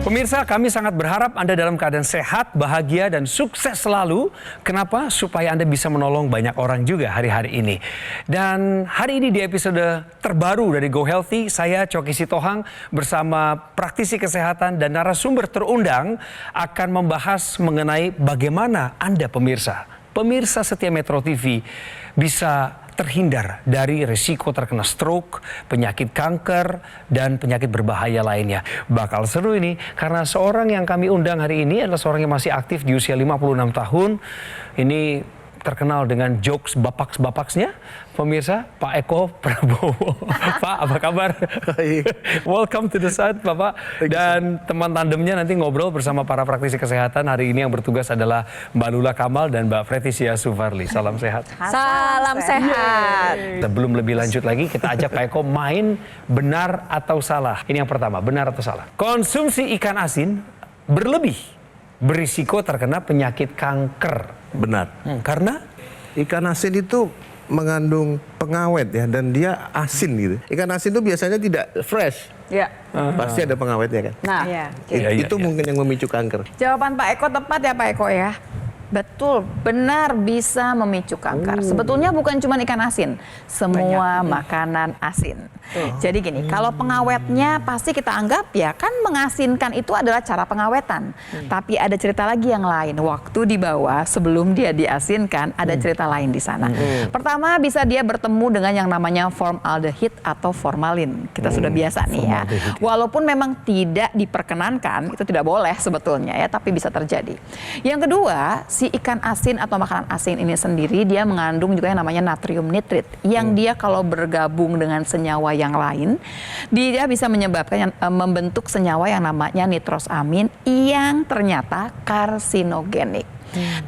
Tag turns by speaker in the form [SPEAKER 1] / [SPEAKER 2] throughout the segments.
[SPEAKER 1] Pemirsa, kami sangat berharap Anda dalam keadaan sehat, bahagia, dan sukses selalu. Kenapa? Supaya Anda bisa menolong banyak orang juga hari-hari ini. Dan hari ini di episode terbaru dari Go Healthy, saya Coki Sitohang bersama praktisi kesehatan dan narasumber terundang akan membahas mengenai bagaimana Anda pemirsa setia Metro TV bisa terhindar dari risiko terkena stroke, penyakit kanker, dan penyakit berbahaya lainnya. Bakal seru ini karena seorang yang kami undang hari ini adalah seorang yang masih aktif di usia 56 tahun. Ini terkenal dengan jokes bapak-bapaksnya, pemirsa, Pak Eko Prabowo. Pak, apa kabar? Welcome to the side, Bapak. Dan teman tandemnya nanti ngobrol bersama para praktisi kesehatan. Hari ini yang bertugas adalah Mbak Lula Kamal dan Mbak Fretisya Sufarli. Salam sehat.
[SPEAKER 2] Salam sehat.
[SPEAKER 1] Sebelum lebih lanjut lagi, kita ajak Pak Eko main benar atau salah. Ini yang pertama, benar atau salah. Konsumsi ikan asin berlebih berisiko terkena penyakit kanker.
[SPEAKER 3] Benar.
[SPEAKER 1] Karena
[SPEAKER 3] Ikan asin itu mengandung pengawet ya, dan dia asin gitu. Ikan asin itu biasanya tidak fresh.
[SPEAKER 2] Ya.
[SPEAKER 3] Pasti ada pengawetnya kan.
[SPEAKER 2] Nah,
[SPEAKER 3] Itu mungkin yang memicu kanker.
[SPEAKER 2] jawaban Pak Eko tepat ya Pak Eko ya. Betul, benar bisa memicu kanker. Sebetulnya bukan cuma ikan asin, semua makanan asin. Jadi gini, kalau pengawetnya pasti kita anggap ya kan mengasinkan itu adalah cara pengawetan. Tapi ada cerita lagi yang lain. Waktu dibawa sebelum dia diasinkan ada cerita lain di sana. Pertama bisa dia bertemu dengan yang namanya formaldehid atau formalin. Kita sudah biasa nih ya. Walaupun memang tidak diperkenankan, itu tidak boleh sebetulnya ya, tapi bisa terjadi. Yang kedua, si ikan asin atau makanan asin ini sendiri dia mengandung juga yang namanya natrium nitrit yang dia kalau bergabung dengan senyawa yang lain dia bisa menyebabkan membentuk senyawa yang namanya nitrosamin yang ternyata karsinogenik.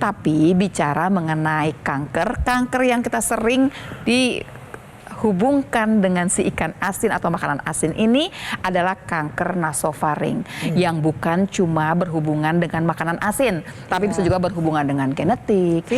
[SPEAKER 2] Tapi bicara mengenai kanker yang kita sering dihubungkan dengan si ikan asin atau makanan asin ini adalah kanker nasofaring yang bukan cuma berhubungan dengan makanan asin, tapi bisa juga berhubungan dengan genetik,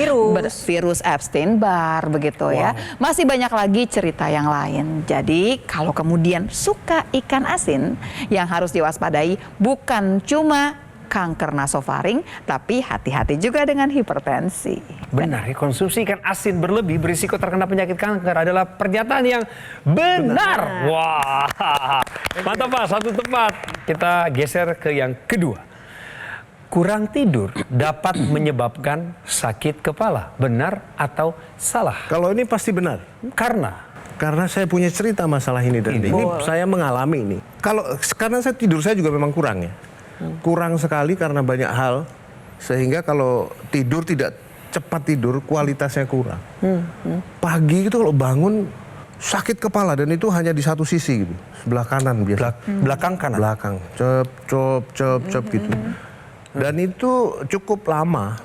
[SPEAKER 2] virus Epstein-Barr begitu ya. Masih banyak lagi cerita yang lain. Jadi kalau kemudian suka ikan asin, yang harus diwaspadai bukan cuma kanker nasofaring, tapi hati-hati juga dengan hipertensi.
[SPEAKER 1] benar, konsumsi ikan asin berlebih berisiko terkena penyakit kanker adalah pernyataan yang benar. Wah, mantap Pak, satu tepat. Kita geser ke yang kedua. Kurang tidur dapat menyebabkan sakit kepala. Benar atau salah?
[SPEAKER 3] Kalau ini pasti benar. Karena saya punya cerita masalah ini tadi. Ini saya mengalami ini. Karena saya juga memang kurang ya. Kurang sekali karena banyak hal, sehingga kalau tidur tidak cepat tidur, kualitasnya kurang. Pagi itu kalau bangun sakit kepala, dan itu hanya di satu sisi gitu, sebelah kanan biasa.
[SPEAKER 1] Belakang kanan?
[SPEAKER 3] Belakang, cep gitu. Dan itu cukup lama,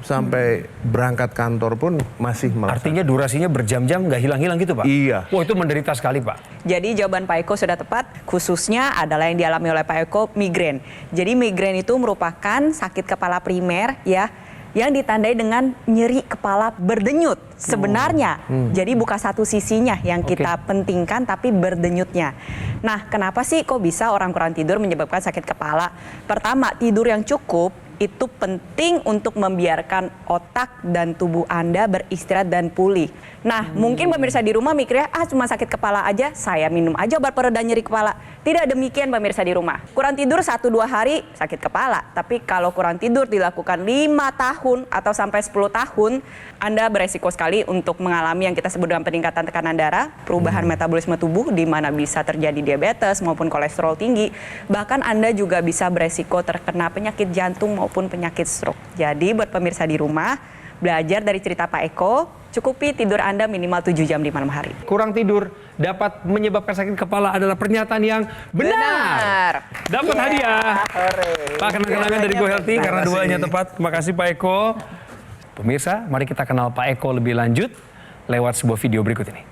[SPEAKER 3] sampai berangkat kantor pun masih merasa.
[SPEAKER 1] Artinya durasinya berjam-jam nggak hilang-hilang gitu Pak?
[SPEAKER 3] Iya.
[SPEAKER 1] Wah, itu menderita sekali Pak.
[SPEAKER 4] Jadi jawaban Pak Eko sudah tepat, khususnya adalah yang dialami oleh Pak Eko, migrain. Jadi migrain itu merupakan sakit kepala primer ya, yang ditandai dengan nyeri kepala berdenyut sebenarnya. Jadi bukan satu sisinya yang kita pentingkan, tapi berdenyutnya. Nah, kenapa sih kok bisa orang kurang tidur menyebabkan sakit kepala? Pertama, tidur yang cukup itu penting untuk membiarkan otak dan tubuh Anda beristirahat dan pulih. Nah, mungkin pemirsa di rumah mikirnya, cuma sakit kepala aja, saya minum aja obat pereda nyeri kepala. Tidak demikian pemirsa di rumah. Kurang tidur 1-2 hari sakit kepala. Tapi kalau kurang tidur dilakukan 5 tahun atau sampai 10 tahun, Anda beresiko sekali untuk mengalami yang kita sebut dengan peningkatan tekanan darah, perubahan metabolisme tubuh, di mana bisa terjadi diabetes maupun kolesterol tinggi. Bahkan Anda juga bisa beresiko terkena penyakit jantung maupun penyakit stroke. Jadi buat pemirsa di rumah, belajar dari cerita Pak Eko, cukupi tidur Anda minimal 7 jam di malam hari.
[SPEAKER 1] Kurang tidur dapat menyebabkan sakit kepala adalah pernyataan yang benar. Dapat hadiah. Pak, kenang-kenangan dari Go Healthy karena duanya tepat. Terima kasih Pak Eko. Pemirsa, mari kita kenal Pak Eko lebih lanjut lewat sebuah video berikut ini.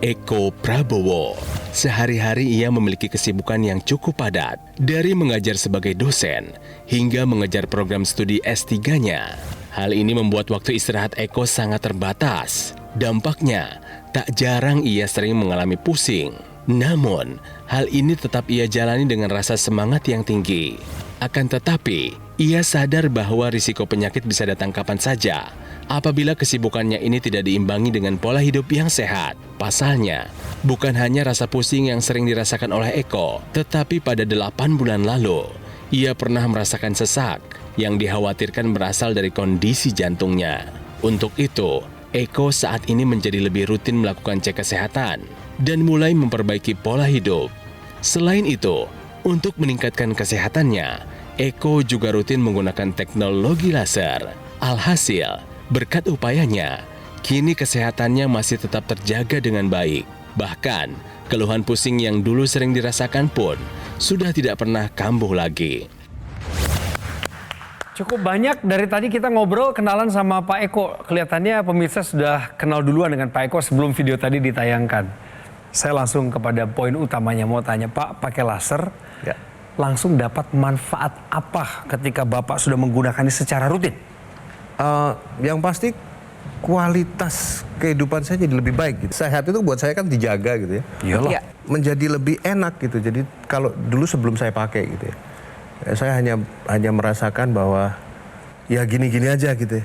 [SPEAKER 5] Eko Prabowo, Sehari-hari ia memiliki kesibukan yang cukup padat, dari mengajar sebagai dosen hingga mengejar program studi S3-nya. Hal ini membuat waktu istirahat Eko sangat terbatas. Dampaknya, tak jarang ia sering mengalami pusing. Namun, hal ini tetap ia jalani dengan rasa semangat yang tinggi. Akan tetapi, ia sadar bahwa risiko penyakit bisa datang kapan saja apabila kesibukannya ini tidak diimbangi dengan pola hidup yang sehat. Pasalnya, bukan hanya rasa pusing yang sering dirasakan oleh Eko, tetapi pada 8 bulan lalu, ia pernah merasakan sesak yang dikhawatirkan berasal dari kondisi jantungnya. Untuk itu, Eko saat ini menjadi lebih rutin melakukan cek kesehatan dan mulai memperbaiki pola hidup. Selain itu, untuk meningkatkan kesehatannya, Eko juga rutin menggunakan teknologi laser. Alhasil, berkat upayanya, kini kesehatannya masih tetap terjaga dengan baik. Bahkan, keluhan pusing yang dulu sering dirasakan pun sudah tidak pernah kambuh lagi.
[SPEAKER 1] Cukup banyak dari tadi kita ngobrol kenalan sama Pak Eko. Kelihatannya pemirsa sudah kenal duluan dengan Pak Eko sebelum video tadi ditayangkan. Saya langsung kepada poin utamanya mau tanya, Pak, pakai laser
[SPEAKER 3] Ya.
[SPEAKER 1] langsung dapat manfaat apa ketika Bapak sudah menggunakannya secara rutin?
[SPEAKER 3] Yang pasti kualitas kehidupan saya jadi lebih baik gitu. Sehat itu buat saya kan dijaga gitu ya.
[SPEAKER 1] Iyalah.
[SPEAKER 4] Ya.
[SPEAKER 3] Menjadi lebih enak gitu. Jadi kalau dulu sebelum saya pakai gitu ya, saya hanya merasakan bahwa ya gini-gini aja gitu ya.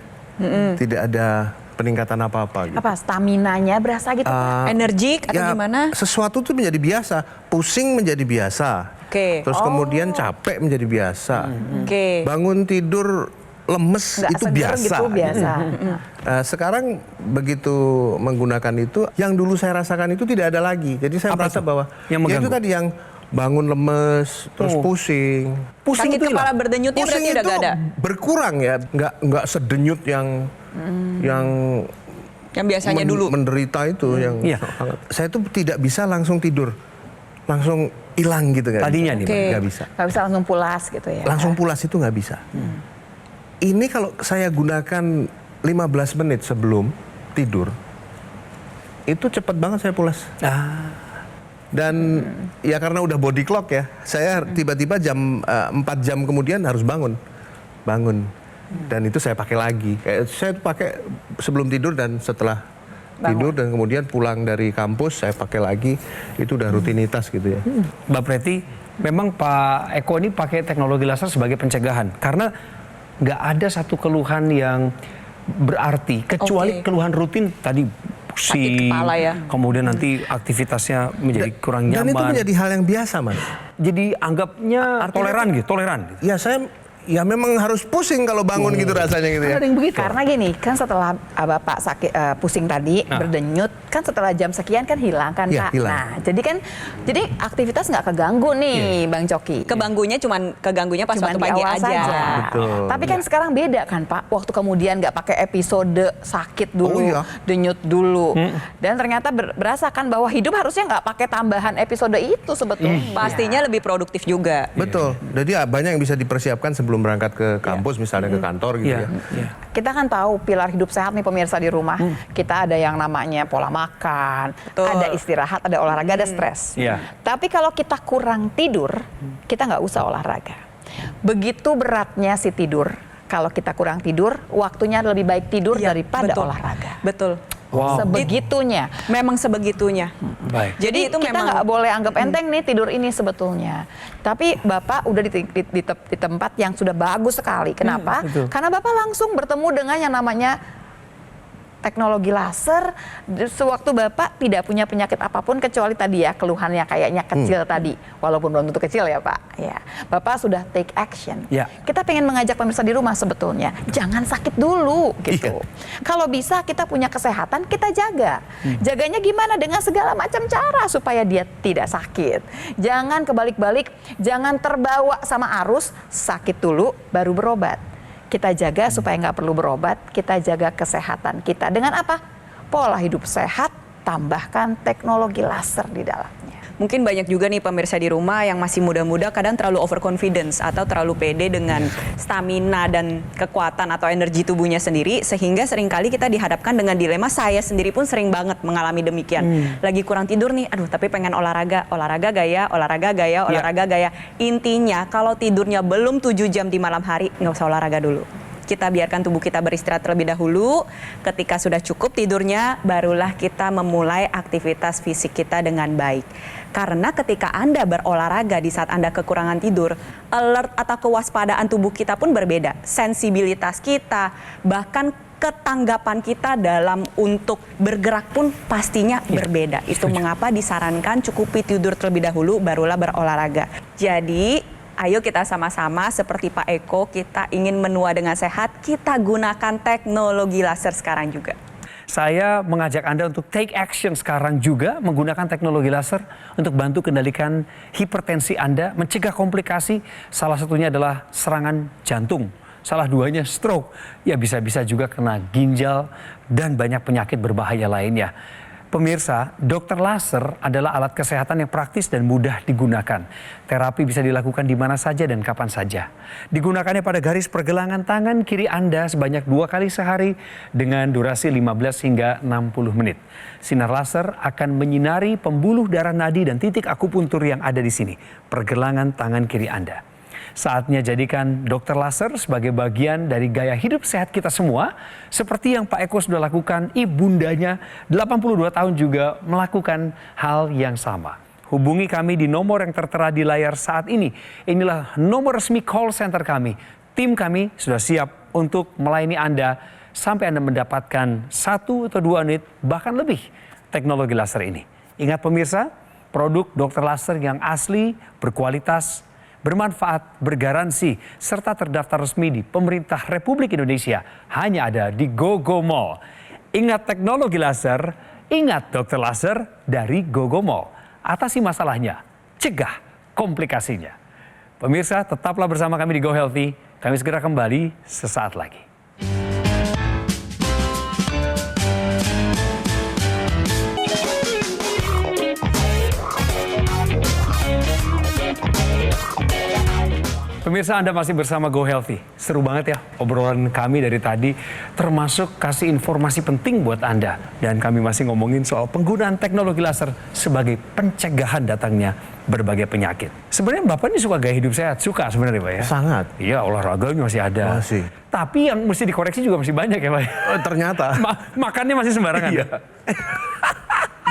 [SPEAKER 3] Tidak ada peningkatan apa-apa gitu.
[SPEAKER 2] Apa staminanya berasa gitu Pak?
[SPEAKER 4] Energik atau gimana?
[SPEAKER 3] Sesuatu tuh menjadi biasa, pusing menjadi biasa.
[SPEAKER 4] Oke.
[SPEAKER 3] Terus kemudian capek menjadi biasa.
[SPEAKER 4] Oke.
[SPEAKER 3] Bangun tidur lemes
[SPEAKER 2] Nggak
[SPEAKER 3] itu
[SPEAKER 2] seger
[SPEAKER 3] biasa.
[SPEAKER 2] gitu biasa.
[SPEAKER 3] Sekarang begitu menggunakan itu, yang dulu saya rasakan itu tidak ada lagi. Jadi saya
[SPEAKER 1] Apa
[SPEAKER 3] merasa
[SPEAKER 1] itu?
[SPEAKER 3] bahwa
[SPEAKER 1] Yang
[SPEAKER 3] ya itu
[SPEAKER 1] mengganggu?
[SPEAKER 3] tadi yang bangun lemes, terus pusing.
[SPEAKER 1] Pusing
[SPEAKER 4] Sakit
[SPEAKER 1] itu
[SPEAKER 4] kepala
[SPEAKER 1] hilang?
[SPEAKER 4] berdenyutnya
[SPEAKER 3] Pusing
[SPEAKER 4] berarti udah
[SPEAKER 3] itu
[SPEAKER 4] gak ada?
[SPEAKER 3] berkurang ya, nggak sedenyut yang
[SPEAKER 4] Yang biasanya dulu?
[SPEAKER 3] menderita itu yang
[SPEAKER 1] Iya.
[SPEAKER 3] sangat. Saya tuh tidak bisa langsung tidur, langsung hilang gitu kan?
[SPEAKER 1] Tadinya nih,
[SPEAKER 4] Oke.
[SPEAKER 3] Nggak bisa.
[SPEAKER 2] Nggak bisa langsung pulas gitu ya.
[SPEAKER 3] Langsung pulas itu nggak bisa. Ini kalau saya gunakan 15 menit sebelum tidur, itu cepat banget saya pulas. Dan ya karena udah body clock ya, saya tiba-tiba jam 4 jam kemudian harus bangun. Dan itu saya pakai lagi. Kayak saya pakai sebelum tidur dan setelah tidur, dan kemudian pulang dari kampus saya pakai lagi. Itu udah rutinitas gitu ya.
[SPEAKER 1] Mbak Preti, memang Pak Eko ini pakai teknologi laser sebagai pencegahan karena nggak ada satu keluhan yang berarti kecuali
[SPEAKER 4] Oke.
[SPEAKER 1] keluhan rutin tadi pusing,
[SPEAKER 4] kepala ya.
[SPEAKER 1] kemudian nanti aktivitasnya menjadi kurang
[SPEAKER 3] Dan itu
[SPEAKER 1] nyaman.
[SPEAKER 3] menjadi hal yang biasa, Man.
[SPEAKER 1] Jadi anggapnya
[SPEAKER 3] Artinya-
[SPEAKER 1] toleran gitu.
[SPEAKER 3] Ya saya ya memang harus pusing kalau bangun gitu rasanya gitu ya.
[SPEAKER 1] Ada yang begitu.
[SPEAKER 2] Karena gini, kan setelah Bapak sakit pusing tadi, berdenyut, kan setelah jam sekian kan hilang kan
[SPEAKER 3] Iya,
[SPEAKER 2] Pak.
[SPEAKER 3] hilang.
[SPEAKER 2] Nah, jadi aktivitas nggak keganggu nih Bang Coki.
[SPEAKER 4] Keganggunya pas
[SPEAKER 2] Cuman
[SPEAKER 4] waktu
[SPEAKER 2] di
[SPEAKER 4] pagi
[SPEAKER 2] awal
[SPEAKER 4] aja.
[SPEAKER 2] saja.
[SPEAKER 3] Betul.
[SPEAKER 2] Tapi kan sekarang beda kan Pak, waktu kemudian nggak pakai episode sakit dulu,
[SPEAKER 3] Oh, iya.
[SPEAKER 2] denyut dulu, dan ternyata berasa kan bahwa hidup harusnya nggak pakai tambahan episode itu sebetulnya.
[SPEAKER 4] Pastinya lebih produktif juga.
[SPEAKER 3] Betul. Jadi banyak yang bisa dipersiapkan sebelum berangkat ke kampus, misalnya ke kantor gitu
[SPEAKER 1] Iya,
[SPEAKER 3] ya.
[SPEAKER 1] iya.
[SPEAKER 2] Kita kan tahu pilar hidup sehat nih pemirsa di rumah. Kita ada yang namanya pola makan,
[SPEAKER 4] Betul.
[SPEAKER 2] ada istirahat, ada olahraga, ada stres.
[SPEAKER 1] Iya.
[SPEAKER 2] Tapi kalau kita kurang tidur, kita nggak usah olahraga. Begitu beratnya si tidur. Kalau kita kurang tidur, waktunya lebih baik tidur
[SPEAKER 4] Iya,
[SPEAKER 2] daripada
[SPEAKER 4] betul.
[SPEAKER 2] olahraga.
[SPEAKER 4] Betul.
[SPEAKER 1] Wow.
[SPEAKER 2] Sebegitunya.
[SPEAKER 4] Memang sebegitunya.
[SPEAKER 1] Baik.
[SPEAKER 4] Jadi itu
[SPEAKER 2] kita
[SPEAKER 4] memang
[SPEAKER 2] nggak boleh anggap enteng nih tidur ini sebetulnya. Tapi Bapak udah di tempat yang sudah bagus sekali. Kenapa?
[SPEAKER 1] betul.
[SPEAKER 2] Karena Bapak langsung bertemu dengan yang namanya teknologi laser. Sewaktu Bapak tidak punya penyakit apapun kecuali tadi ya keluhannya kayaknya kecil tadi, walaupun belum tentu kecil ya Pak. Ya, Bapak sudah take action.
[SPEAKER 1] Ya.
[SPEAKER 2] Kita pengen mengajak pemirsa di rumah sebetulnya jangan sakit dulu gitu. Kalau bisa kita punya kesehatan kita jaga. Jaganya gimana? Dengan segala macam cara supaya dia tidak sakit. Jangan kebalik-balik, jangan terbawa sama arus, sakit dulu baru berobat. Kita jaga supaya nggak perlu berobat, kita jaga kesehatan kita. Dengan apa? Pola hidup sehat, tambahkan teknologi laser di dalamnya.
[SPEAKER 4] Mungkin banyak juga nih pemirsa di rumah yang masih muda-muda kadang terlalu overconfidence atau terlalu pede dengan stamina dan kekuatan atau energi tubuhnya sendiri, sehingga seringkali kita dihadapkan dengan dilema. Saya sendiri pun sering banget mengalami demikian. Lagi kurang tidur nih, aduh tapi pengen olahraga gaya, olahraga gaya. Intinya kalau tidurnya belum 7 jam di malam hari, nggak usah olahraga dulu. Kita biarkan tubuh kita beristirahat terlebih dahulu. Ketika sudah cukup tidurnya, barulah kita memulai aktivitas fisik kita dengan baik. Karena ketika Anda berolahraga di saat Anda kekurangan tidur, alert atau kewaspadaan tubuh kita pun berbeda. Sensibilitas kita, bahkan ketanggapan kita dalam untuk bergerak pun pastinya berbeda. Itu mengapa disarankan cukupi tidur terlebih dahulu, barulah berolahraga. Jadi ayo kita sama-sama seperti Pak Eko, kita ingin menua dengan sehat, kita gunakan teknologi laser sekarang juga.
[SPEAKER 1] Saya mengajak Anda untuk take action sekarang juga menggunakan teknologi laser untuk bantu kendalikan hipertensi Anda, mencegah komplikasi, salah satunya adalah serangan jantung. Salah duanya stroke, ya bisa-bisa juga kena ginjal dan banyak penyakit berbahaya lainnya. Pemirsa, dokter laser adalah alat kesehatan yang praktis dan mudah digunakan. Terapi bisa dilakukan di mana saja dan kapan saja. Digunakannya pada garis pergelangan tangan kiri Anda sebanyak 2 kali sehari dengan durasi 15 hingga 60 menit. Sinar laser akan menyinari pembuluh darah nadi dan titik akupuntur yang ada di sini, pergelangan tangan kiri Anda. Saatnya jadikan dokter laser sebagai bagian dari gaya hidup sehat kita semua. Seperti yang Pak Eko sudah lakukan, ibundanya 82 tahun juga melakukan hal yang sama. Hubungi kami di nomor yang tertera di layar saat ini. Inilah nomor resmi call center kami. Tim kami sudah siap untuk melayani Anda sampai Anda mendapatkan 1 atau 2 unit bahkan lebih teknologi laser ini. Ingat pemirsa, produk dokter laser yang asli, berkualitas, bermanfaat, bergaransi, serta terdaftar resmi di Pemerintah Republik Indonesia hanya ada di GoGo Mall. Ingat teknologi laser, ingat dokter laser dari GoGo Mall. Atasi masalahnya, cegah komplikasinya. Pemirsa, tetaplah bersama kami di Go Healthy. Kami segera kembali sesaat lagi. Pemirsa, Anda masih bersama Go Healthy. Seru banget ya obrolan kami dari tadi, termasuk kasih informasi penting buat Anda. Dan kami masih ngomongin soal penggunaan teknologi laser sebagai pencegahan datangnya berbagai penyakit. Sebenarnya Bapak ini suka gaya hidup sehat? Suka sebenarnya Pak ya?
[SPEAKER 3] Sangat.
[SPEAKER 1] Iya, olahraganya masih ada.
[SPEAKER 3] Masih.
[SPEAKER 1] Tapi yang mesti dikoreksi juga masih banyak ya Pak?
[SPEAKER 3] Ternyata.
[SPEAKER 1] Makannya masih sembarangan.
[SPEAKER 3] Iya.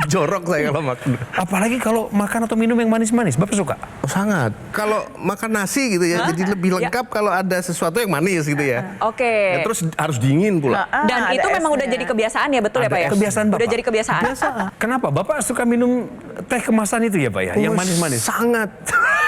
[SPEAKER 3] Jorok saya kalau makan.
[SPEAKER 1] Apalagi kalau makan atau minum yang manis-manis, Bapak suka?
[SPEAKER 3] Sangat. Kalau makan nasi gitu ya, jadi lebih lengkap kalau ada sesuatu yang manis gitu ya.
[SPEAKER 4] Oke.
[SPEAKER 3] Ya, terus harus dingin pula.
[SPEAKER 4] Dan itu memang udah jadi kebiasaan ya, betul ya Pak ya?
[SPEAKER 1] Kebiasaan Bapak.
[SPEAKER 4] Udah jadi kebiasaan.
[SPEAKER 1] Kenapa? Bapak suka minum teh kemasan itu ya Pak ya? Yang manis-manis?
[SPEAKER 3] Sangat.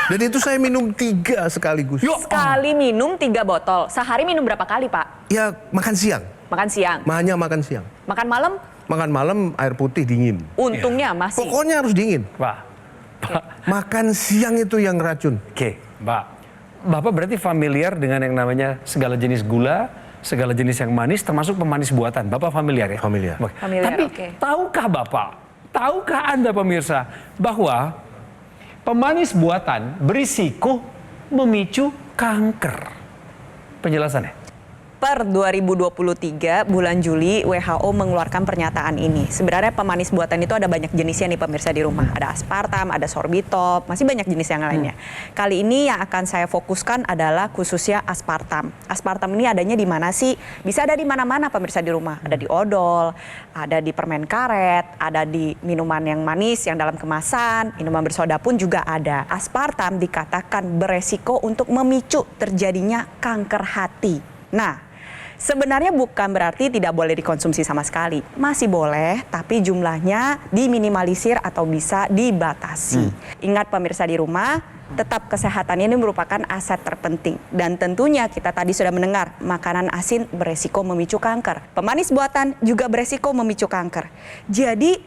[SPEAKER 3] Dan itu saya minum 3 sekaligus.
[SPEAKER 4] Sekali minum 3 botol. Sehari minum berapa kali Pak?
[SPEAKER 3] Ya makan siang.
[SPEAKER 4] Makan siang.
[SPEAKER 3] Hanya makan siang.
[SPEAKER 4] Makan malam?
[SPEAKER 3] Makan malam air putih dingin.
[SPEAKER 4] Untungnya masih.
[SPEAKER 3] Pokoknya harus dingin.
[SPEAKER 1] Pak.
[SPEAKER 3] Makan siang itu yang racun.
[SPEAKER 1] Oke, Mbak. Bapak berarti familiar dengan yang namanya segala jenis gula, segala jenis yang manis, termasuk pemanis buatan. Bapak familiar ya?
[SPEAKER 3] Familiar.
[SPEAKER 4] Familiar,
[SPEAKER 1] Tapi
[SPEAKER 4] oke.
[SPEAKER 1] tahukah Anda pemirsa, bahwa pemanis buatan berisiko memicu kanker? Penjelasannya?
[SPEAKER 4] Per 2023 bulan Juli WHO mengeluarkan pernyataan ini. Sebenarnya pemanis buatan itu ada banyak jenisnya nih pemirsa di rumah. Ada aspartam, ada sorbitol, masih banyak jenis yang lainnya. Kali ini yang akan saya fokuskan adalah khususnya aspartam. Aspartam ini adanya di mana sih? Bisa ada di mana-mana pemirsa di rumah. Ada di odol, ada di permen karet, ada di minuman yang manis yang dalam kemasan, minuman bersoda pun juga ada. Aspartam dikatakan beresiko untuk memicu terjadinya kanker hati. Nah, sebenarnya bukan berarti tidak boleh dikonsumsi sama sekali. Masih boleh, tapi jumlahnya diminimalisir atau bisa dibatasi. Ingat pemirsa di rumah, tetap kesehatan ini merupakan aset terpenting. Dan tentunya kita tadi sudah mendengar, makanan asin beresiko memicu kanker. Pemanis buatan juga beresiko memicu kanker. Jadi,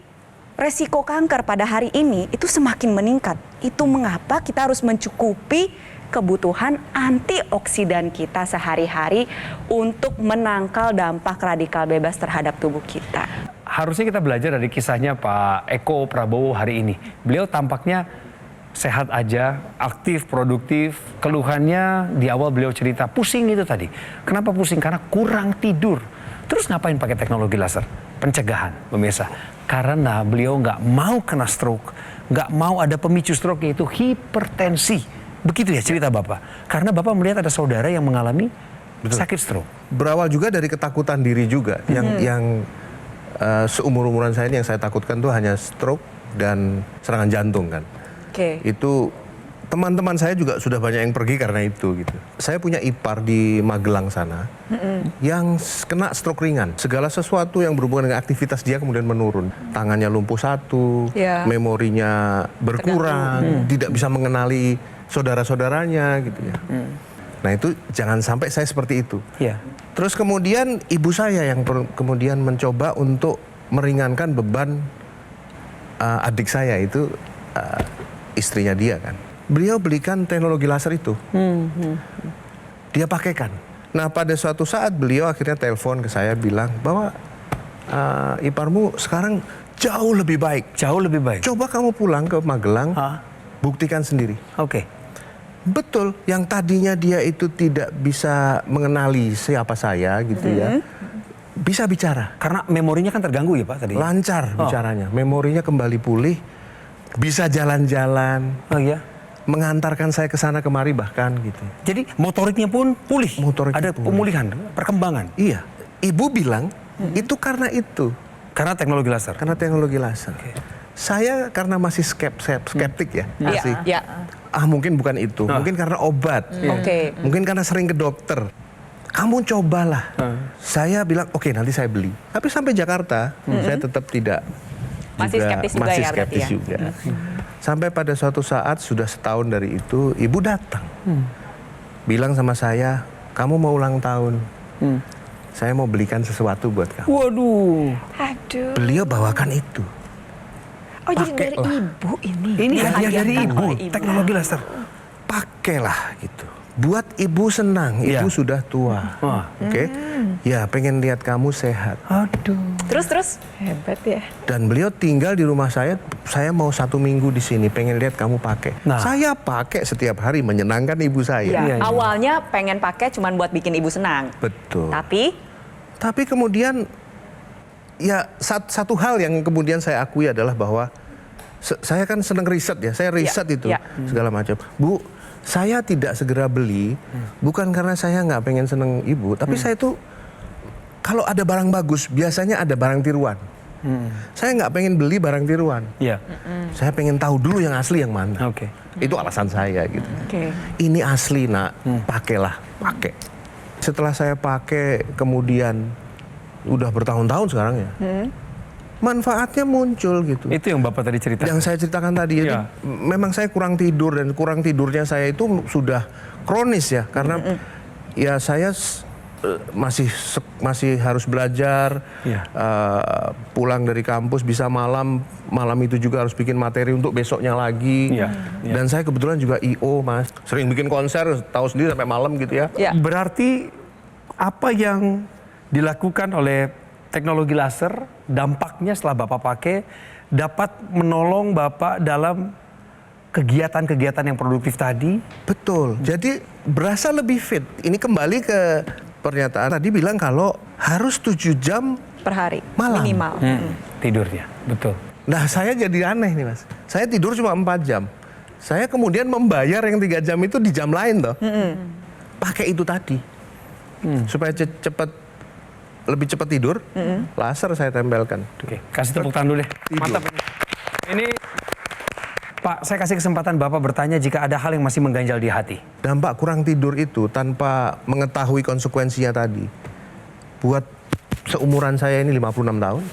[SPEAKER 4] resiko kanker pada hari ini itu semakin meningkat. Itu mengapa kita harus mencukupi kebutuhan antioksidan kita sehari-hari untuk menangkal dampak radikal bebas terhadap tubuh kita.
[SPEAKER 1] harusnya kita belajar dari kisahnya Pak Eko Prabowo hari ini. Beliau tampaknya sehat aja, aktif, produktif. Keluhannya di awal beliau cerita pusing itu tadi. Kenapa pusing? Karena kurang tidur. Terus ngapain pakai teknologi laser? Pencegahan, pemirsa. Karena beliau nggak mau kena stroke, nggak mau ada pemicu stroke, yaitu hipertensi. Begitu ya cerita Bapak. Karena Bapak melihat ada saudara yang mengalami sakit stroke.
[SPEAKER 3] Berawal juga dari ketakutan diri juga. Yang seumur-umuran saya ini yang saya takutkan tuh hanya stroke dan serangan jantung kan.
[SPEAKER 4] Oke.
[SPEAKER 3] Itu teman-teman saya juga sudah banyak yang pergi karena itu gitu. Saya punya ipar di Magelang sana yang kena stroke ringan. Segala sesuatu yang berhubungan dengan aktivitas dia kemudian menurun. Tangannya lumpuh satu,
[SPEAKER 4] Ya.
[SPEAKER 3] memorinya berkurang, tidak bisa mengenali saudara-saudaranya gitu ya. Nah itu jangan sampai saya seperti itu.
[SPEAKER 1] Iya.
[SPEAKER 3] Terus kemudian ibu saya yang kemudian mencoba untuk meringankan beban adik saya itu istrinya dia kan. Beliau belikan teknologi laser itu. Dia pakaikan. Nah pada suatu saat beliau akhirnya telepon ke saya bilang bahwa iparmu sekarang jauh lebih baik.
[SPEAKER 1] Jauh lebih baik.
[SPEAKER 3] Coba kamu pulang ke Magelang,
[SPEAKER 1] Hah?
[SPEAKER 3] buktikan sendiri.
[SPEAKER 1] Oke.
[SPEAKER 3] Betul, yang tadinya dia itu tidak bisa mengenali siapa saya gitu ya. Bisa bicara.
[SPEAKER 1] Karena memorinya kan terganggu ya Pak tadi.
[SPEAKER 3] Lancar bicaranya, memorinya kembali pulih, bisa jalan-jalan,
[SPEAKER 1] Oh iya.
[SPEAKER 3] mengantarkan saya ke sana kemari bahkan gitu.
[SPEAKER 1] Jadi motoriknya pun pulih.
[SPEAKER 3] Motoriknya
[SPEAKER 1] ada
[SPEAKER 3] pulih.
[SPEAKER 1] pemulihan, perkembangan.
[SPEAKER 3] Iya, ibu bilang itu karena itu,
[SPEAKER 1] Karena teknologi laser.
[SPEAKER 3] karena teknologi laser. Saya karena masih skeptik ya, masih.
[SPEAKER 4] Ya.
[SPEAKER 3] Mungkin bukan itu, mungkin karena obat,
[SPEAKER 4] Oke.
[SPEAKER 3] mungkin karena sering ke dokter. Kamu cobalah. Saya bilang oke nanti saya beli. Tapi sampai Jakarta saya tetap tidak.
[SPEAKER 4] Masih skeptis juga
[SPEAKER 3] masih
[SPEAKER 4] ya berarti
[SPEAKER 3] skeptis
[SPEAKER 4] ya?
[SPEAKER 3] juga. Sampai pada suatu saat sudah setahun dari itu ibu datang, bilang sama saya, kamu mau ulang tahun, saya mau belikan sesuatu buat kamu.
[SPEAKER 1] Waduh.
[SPEAKER 2] Aduh.
[SPEAKER 3] Beliau bawakan itu.
[SPEAKER 2] Oh jadi
[SPEAKER 3] Pakai
[SPEAKER 2] dari
[SPEAKER 3] lah.
[SPEAKER 2] ibu ini.
[SPEAKER 1] Ini hadiah dari
[SPEAKER 4] Dihadiahkan
[SPEAKER 1] ibu,
[SPEAKER 4] oleh ibu.
[SPEAKER 1] teknologi laser.
[SPEAKER 3] Pakailah gitu. Buat ibu senang, ibu
[SPEAKER 1] Iya.
[SPEAKER 3] sudah tua.
[SPEAKER 1] Wah.
[SPEAKER 3] Oke. Ya, pengen lihat kamu sehat.
[SPEAKER 1] Aduh.
[SPEAKER 4] Terus.
[SPEAKER 2] Hebat ya.
[SPEAKER 3] Dan beliau tinggal di rumah saya mau 1 minggu di sini, pengen lihat kamu pakai.
[SPEAKER 1] Nah.
[SPEAKER 3] Saya pakai setiap hari menyenangkan ibu saya.
[SPEAKER 4] Ya.
[SPEAKER 1] Iya, iya.
[SPEAKER 4] Awalnya pengen pakai cuman buat bikin ibu senang.
[SPEAKER 3] Betul.
[SPEAKER 4] Tapi
[SPEAKER 3] kemudian ya satu hal yang kemudian saya akui adalah bahwa saya kan senang riset ya, saya riset itu
[SPEAKER 4] ya.
[SPEAKER 3] segala macam. Bu, saya tidak segera beli bukan karena saya nggak pengen seneng ibu, tapi saya tuh kalau ada barang bagus biasanya ada barang tiruan. Saya nggak pengen beli barang tiruan.
[SPEAKER 1] Iya.
[SPEAKER 3] Saya pengen tahu dulu yang asli yang mana.
[SPEAKER 1] Oke.
[SPEAKER 3] Itu alasan saya gitu.
[SPEAKER 4] Oke.
[SPEAKER 3] Ini asli nak, pakailah, pakai. Setelah saya pakai kemudian udah bertahun-tahun sekarang ya, manfaatnya muncul gitu.
[SPEAKER 1] Itu yang Bapak tadi ceritakan.
[SPEAKER 3] Yang saya ceritakan tadi itu
[SPEAKER 1] Iya.
[SPEAKER 3] memang saya kurang tidur dan kurang tidurnya saya itu sudah kronis ya karena ya saya masih harus belajar,
[SPEAKER 1] Iya.
[SPEAKER 3] pulang dari kampus bisa malam itu juga harus bikin materi untuk besoknya lagi.
[SPEAKER 1] Iya, iya.
[SPEAKER 3] Dan saya kebetulan juga I.O. Mas, sering bikin konser tahu sendiri sampai malam gitu ya.
[SPEAKER 4] Ya.
[SPEAKER 1] Berarti apa yang dilakukan oleh teknologi laser, dampaknya setelah Bapak pakai dapat menolong Bapak dalam kegiatan-kegiatan yang produktif tadi?
[SPEAKER 3] Betul. Jadi berasa lebih fit. Ini kembali ke pernyataan tadi bilang kalau harus 7 jam.
[SPEAKER 4] Per hari
[SPEAKER 3] Malam.
[SPEAKER 4] minimal.
[SPEAKER 1] Tidurnya, betul.
[SPEAKER 3] Nah saya jadi aneh nih Mas. Saya tidur cuma 4 jam. Saya kemudian membayar yang 3 jam itu di jam lain toh. Pakai itu tadi. Supaya lebih cepat tidur, laser saya tempelkan.
[SPEAKER 1] Oke, kasih tepuk tangan dulu deh. Mantap. Ini Pak, saya kasih kesempatan Bapak bertanya jika ada hal yang masih mengganjal di hati.
[SPEAKER 3] Dampak kurang tidur itu tanpa mengetahui konsekuensinya tadi. Buat seumuran saya ini 56 tahun,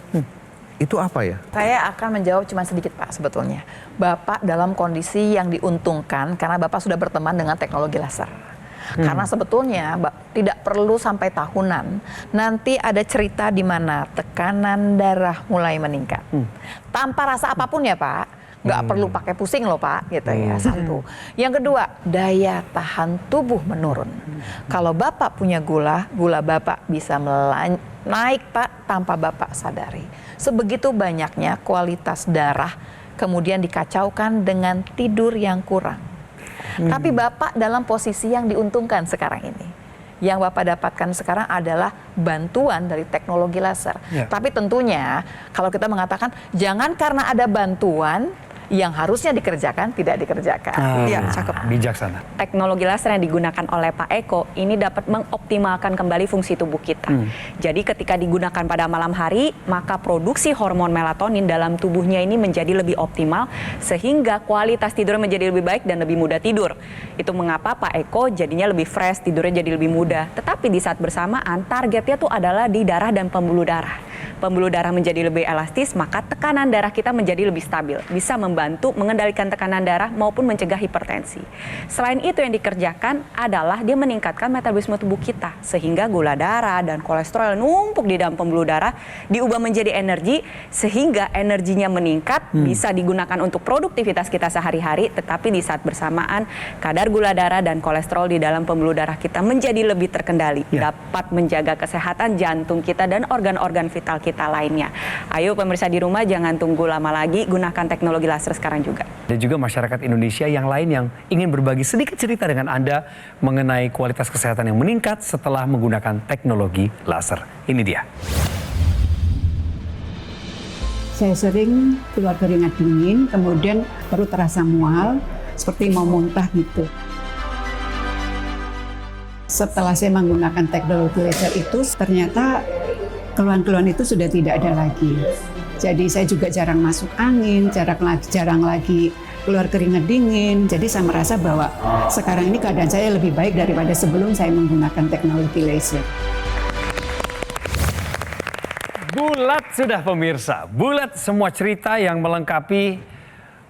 [SPEAKER 3] itu apa ya?
[SPEAKER 2] Saya akan menjawab cuma sedikit Pak sebetulnya. Bapak dalam kondisi yang diuntungkan karena Bapak sudah berteman dengan teknologi laser. Karena sebetulnya tidak perlu sampai tahunan, nanti ada cerita di mana tekanan darah mulai meningkat. Tanpa rasa apapun ya Pak, Nggak perlu pakai pusing loh Pak, gitu ya. Satu. Yang kedua, daya tahan tubuh menurun. Kalau Bapak punya gula Bapak bisa naik Pak tanpa Bapak sadari. Sebegitu banyaknya kualitas darah kemudian dikacaukan dengan tidur yang kurang. Tapi Bapak dalam posisi yang diuntungkan sekarang ini. Yang Bapak dapatkan sekarang adalah bantuan dari teknologi laser. Tapi tentunya kalau kita mengatakan jangan karena ada bantuan yang harusnya dikerjakan tidak dikerjakan.
[SPEAKER 4] Iya, cakep.
[SPEAKER 1] Bijaksana.
[SPEAKER 4] Teknologi laser yang digunakan oleh Pak Eko ini dapat mengoptimalkan kembali fungsi tubuh kita. Jadi ketika digunakan pada malam hari, maka produksi hormon melatonin dalam tubuhnya ini menjadi lebih optimal sehingga kualitas tidur menjadi lebih baik dan lebih mudah tidur. Itu mengapa Pak Eko jadinya lebih fresh, tidurnya jadi lebih mudah. Tetapi di saat bersamaan targetnya tuh adalah di darah dan pembuluh darah. Pembuluh darah menjadi lebih elastis, maka tekanan darah kita menjadi lebih stabil. Bisa membantu mengendalikan tekanan darah maupun mencegah hipertensi. Selain itu yang dikerjakan adalah dia meningkatkan metabolisme tubuh kita. Sehingga gula darah dan kolesterol yang numpuk di dalam pembuluh darah diubah menjadi energi. Sehingga energinya meningkat, bisa digunakan untuk produktivitas kita sehari-hari. Tetapi di saat bersamaan, kadar gula darah dan kolesterol di dalam pembuluh darah kita menjadi lebih terkendali. Dapat menjaga kesehatan jantung kita dan organ-organ vital kita lainnya. Ayo pemirsa di rumah jangan tunggu lama lagi, gunakan teknologi laser sekarang juga.
[SPEAKER 1] Dan juga masyarakat Indonesia yang lain yang ingin berbagi sedikit cerita dengan Anda mengenai kualitas kesehatan yang meningkat setelah menggunakan teknologi laser. Ini dia.
[SPEAKER 6] Saya sering keluar keringat dingin, kemudian perut terasa mual, seperti mau muntah gitu. Setelah saya menggunakan teknologi laser itu, ternyata keluhan-keluhan itu sudah tidak ada lagi. Jadi saya juga jarang masuk angin, jarang lagi keluar keringat dingin. Jadi saya merasa bahwa sekarang ini keadaan saya lebih baik daripada sebelum saya menggunakan teknologi laser.
[SPEAKER 1] Bulat sudah pemirsa, bulat semua cerita yang melengkapi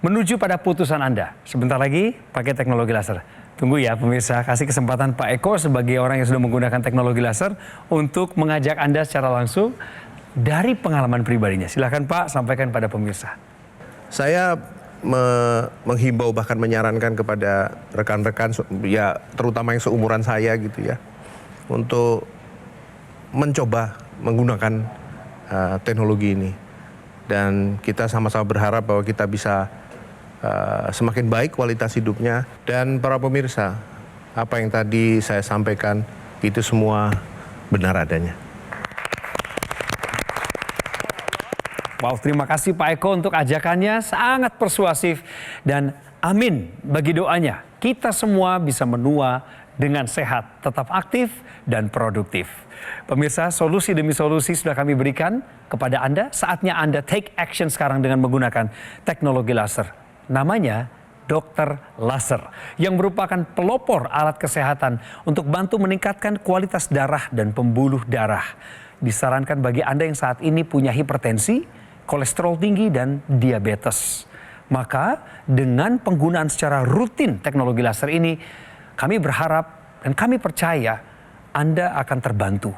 [SPEAKER 1] menuju pada putusan Anda. Sebentar lagi pakai teknologi laser. Tunggu ya pemirsa, kasih kesempatan Pak Eko sebagai orang yang sudah menggunakan teknologi laser untuk mengajak Anda secara langsung dari pengalaman pribadinya. Silakan Pak, sampaikan pada pemirsa.
[SPEAKER 3] Saya menghimbau bahkan menyarankan kepada rekan-rekan ya terutama yang seumuran saya gitu ya untuk mencoba menggunakan teknologi ini, dan kita sama-sama berharap bahwa kita bisa semakin baik kualitas hidupnya. Dan para pemirsa, apa yang tadi saya sampaikan itu semua benar adanya.
[SPEAKER 1] Wow, terima kasih Pak Eko untuk ajakannya, sangat persuasif. Dan amin bagi doanya. Kita semua bisa menua dengan sehat, tetap aktif dan produktif. Pemirsa, solusi demi solusi sudah kami berikan kepada Anda. Saatnya Anda take action sekarang dengan menggunakan teknologi laser. Namanya Dokter Laser, yang merupakan pelopor alat kesehatan untuk bantu meningkatkan kualitas darah dan pembuluh darah. Disarankan bagi Anda yang saat ini punya hipertensi, kolesterol tinggi, dan diabetes. Maka dengan penggunaan secara rutin teknologi laser ini, kami berharap dan kami percaya Anda akan terbantu.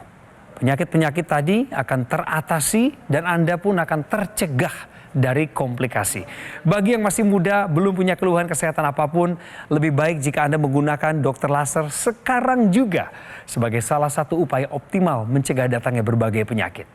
[SPEAKER 1] Penyakit-penyakit tadi akan teratasi dan Anda pun akan tercegah dari komplikasi. Bagi yang masih muda, belum punya keluhan kesehatan apapun, lebih baik jika Anda menggunakan dokter laser sekarang juga sebagai salah satu upaya optimal mencegah datangnya berbagai penyakit.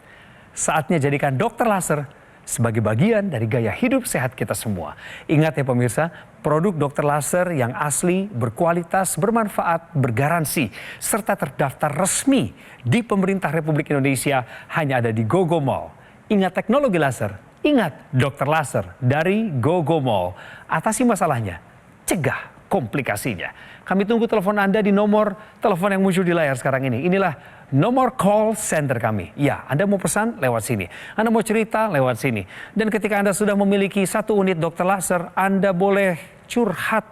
[SPEAKER 1] Saatnya jadikan dokter laser sebagai bagian dari gaya hidup sehat kita semua. Ingat ya pemirsa, produk dokter laser yang asli, berkualitas, bermanfaat, bergaransi, serta terdaftar resmi di pemerintah Republik Indonesia hanya ada di GoGo Mall. Ingat teknologi laser, ingat dokter laser dari GoGo Mall. Atasi masalahnya, cegah komplikasinya. Kami tunggu telepon Anda di nomor telepon yang muncul di layar sekarang ini. Inilah nomor call center kami. Ya, Anda mau pesan lewat sini. Anda mau cerita lewat sini. Dan ketika Anda sudah memiliki 1 unit dokter laser, Anda boleh curhat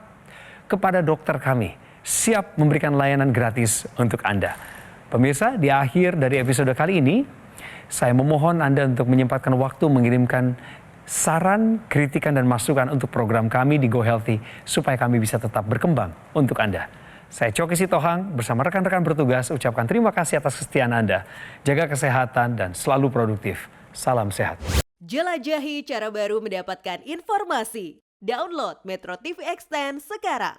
[SPEAKER 1] kepada dokter kami. Siap memberikan layanan gratis untuk Anda. Pemirsa, di akhir dari episode kali ini, saya memohon Anda untuk menyempatkan waktu mengirimkan saran, kritikan, dan masukan untuk program kami di Go Healthy supaya kami bisa tetap berkembang untuk Anda. Saya Coki Sitohang bersama rekan-rekan bertugas ucapkan terima kasih atas kesetiaan Anda. Jaga kesehatan dan selalu produktif. Salam sehat.
[SPEAKER 7] Jelajahi cara baru mendapatkan informasi. Download Metro TV Extend sekarang.